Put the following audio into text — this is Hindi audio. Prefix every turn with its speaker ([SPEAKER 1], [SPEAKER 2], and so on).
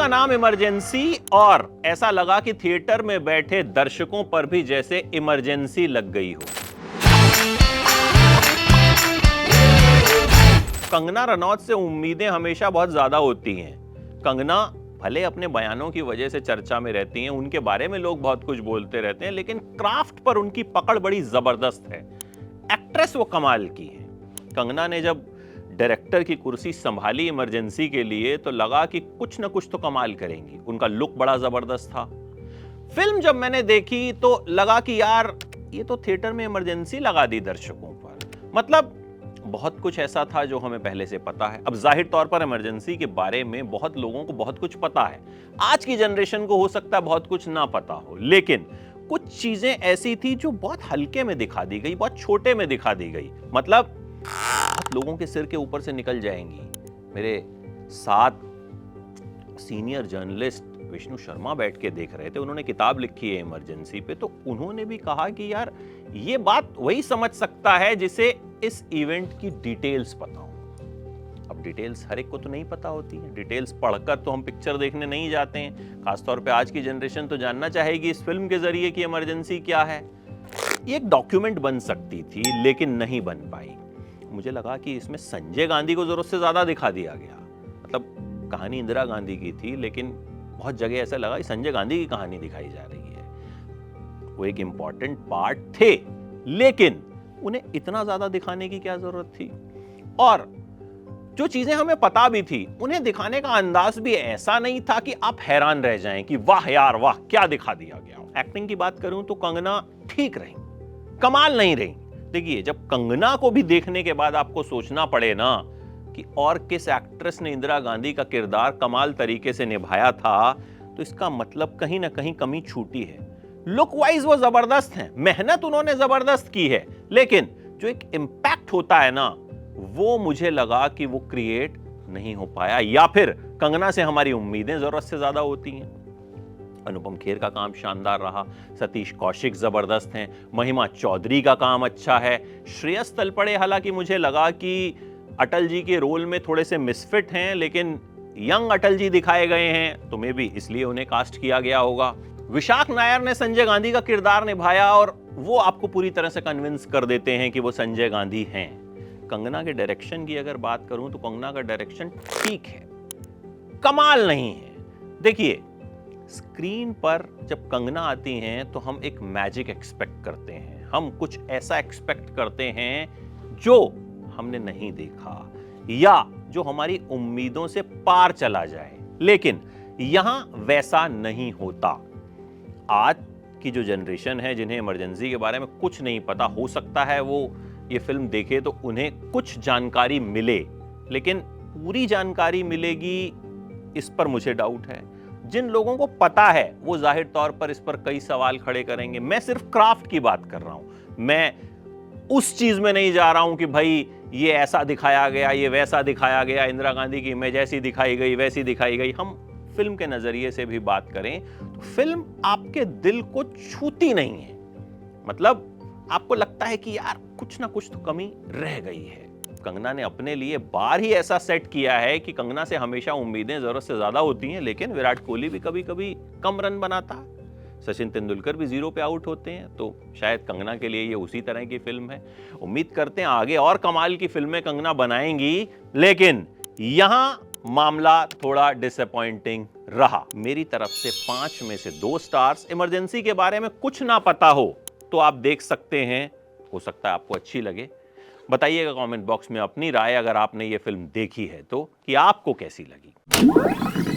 [SPEAKER 1] का नाम इमरजेंसी और ऐसा लगा कि थिएटर में बैठे दर्शकों पर भी जैसे इमरजेंसी लग गई हो। कंगना रनौत से उम्मीदें हमेशा बहुत ज्यादा होती हैं। कंगना भले अपने बयानों की वजह से चर्चा में रहती हैं, उनके बारे में लोग बहुत कुछ बोलते रहते हैं, लेकिन क्राफ्ट पर उनकी पकड़ बड़ी जबरदस्त है। एक्ट्रेस वो कमाल की है। कंगना ने जब डायरेक्टर की कुर्सी संभाली इमरजेंसी के लिए तो लगा कि कुछ ना कुछ तो कमाल करेंगी। उनका लुक बड़ा जबरदस्त था। फिल्म जब मैंने देखी तो लगा कि यार ये तो थिएटर में इमरजेंसी लगा दी दर्शकों पर। मतलब बहुत कुछ ऐसा था जो हमें पहले से पता है। अब जाहिर तौर पर इमरजेंसी के बारे में बहुत लोगों को बहुत कुछ पता है। आज की जनरेशन को हो सकता है बहुत कुछ ना पता हो, लेकिन कुछ चीजें ऐसी थी जो बहुत हल्के में दिखा दी गई, बहुत छोटे में दिखा दी गई। मतलब बहुत लोगों के सिर के ऊपर से निकल जाएंगी। मेरे साथ सीनियर जर्नलिस्ट विष्णु शर्मा बैठ के देख रहे थे, उन्होंने किताब लिखी है इमरजेंसी पे, तो उन्होंने भी कहा कि यार ये बात वही समझ सकता है जिसे इस इवेंट की डिटेल्स पता हो। अब डिटेल्स हर एक को तो नहीं पता होती है। डिटेल्स पढ़कर तो हम पिक्चर देखने नहीं जाते हैं। खासतौर पे आज की जनरेशन तो जानना चाहेगी इस फिल्म के जरिए कि इमरजेंसी क्या है। ये एक डॉक्यूमेंट बन सकती थी लेकिन नहीं बन पाई। मुझे लगा कि इसमें संजय गांधी को जरूरत से ज्यादा दिखा दिया गया। मतलब कहानी इंदिरा गांधी की थी, लेकिन बहुत जगह ऐसा लगा कि संजय गांधी की कहानी दिखाई जा रही है। वो एक इंपॉर्टेंट पार्ट थे, लेकिन उन्हें इतना ज्यादा दिखाने की क्या जरूरत थी। और जो चीजें हमें पता भी थी उन्हें दिखाने का अंदाज भी ऐसा नहीं था कि आप हैरान रह जाएं कि वाह यार वाह क्या दिखा दिया गया। एक्टिंग की बात करूं तो कंगना ठीक रही, कमाल नहीं रही। देखिए, जब कंगना को भी देखने के बाद आपको सोचना पड़े ना कि और किस एक्ट्रेस ने इंदिरा गांधी का किरदार कमाल तरीके से निभाया था, तो इसका मतलब कहीं ना कहीं कमी छूटी है। लुक वाइज वो जबरदस्त हैं, मेहनत उन्होंने जबरदस्त की है, लेकिन जो एक इंपैक्ट होता है ना, वो मुझे लगा कि वो क्रिएट नहीं हो पाया, या फिर कंगना से हमारी उम्मीदें जरूरत से ज्यादा होती हैं। अनुपम खेर का काम शानदार रहा, सतीश कौशिक जबरदस्त हैं, महिमा चौधरी का काम अच्छा है, श्रेयस तलपड़े हालांकि मुझे लगा कि अटल जी के रोल में थोड़े से मिसफिट हैं, लेकिन यंग अटल जी दिखाए गए हैं तो मे भी इसलिए उन्हें कास्ट किया गया होगा। विशाख नायर ने संजय गांधी का किरदार निभाया और वो आपको पूरी तरह से कन्विंस कर देते हैं कि वो संजय गांधी हैं। कंगना के डायरेक्शन की अगर बात करूं तो कंगना का डायरेक्शन ठीक है, कमाल नहीं है। देखिए, स्क्रीन पर जब कंगना आती हैं तो हम एक मैजिक एक्सपेक्ट करते हैं, हम कुछ ऐसा एक्सपेक्ट करते हैं जो हमने नहीं देखा या जो हमारी उम्मीदों से पार चला जाए, लेकिन यहां वैसा नहीं होता। आज की जो जनरेशन है जिन्हें इमरजेंसी के बारे में कुछ नहीं पता, हो सकता है वो ये फिल्म देखे तो उन्हें कुछ जानकारी मिले, लेकिन पूरी जानकारी मिलेगी इस पर मुझे डाउट है। जिन लोगों को पता है वो जाहिर तौर पर इस पर कई सवाल खड़े करेंगे। मैं सिर्फ क्राफ्ट की बात कर रहा हूं, मैं उस चीज में नहीं जा रहा हूं कि भाई ये ऐसा दिखाया गया, ये वैसा दिखाया गया, इंदिरा गांधी की इमेज ऐसी दिखाई गई, वैसी दिखाई गई। हम फिल्म के नजरिए से भी बात करें तो फिल्म आपके दिल को छूती नहीं है। मतलब आपको लगता है कि यार कुछ ना कुछ तो कमी रह गई है। कंगना ने अपने लिए बार ही ऐसा सेट किया है कि कंगना से हमेशा उम्मीदें जरूरत से ज्यादा होती हैं, लेकिन विराट कोहली भी कभी कभी कम रन बनाता है, सचिन तेंदुलकर भी 0 पे आउट होते हैं, तो शायद कंगना के लिए ये उसी तरह की फिल्म है। उम्मीद करते हैं आगे और कमाल की फिल्में कंगना बनाएंगी, लेकिन यहां मामला थोड़ा डिसअपॉइंटिंग रहा। मेरी तरफ से 5 में से 2 स्टार्स। इमरजेंसी के बारे में कुछ ना पता हो तो आप देख सकते हैं, हो सकता है आपको अच्छी लगे। बताइएगा कमेंट बॉक्स में अपनी राय, अगर आपने ये फिल्म देखी है तो, कि आपको कैसी लगी।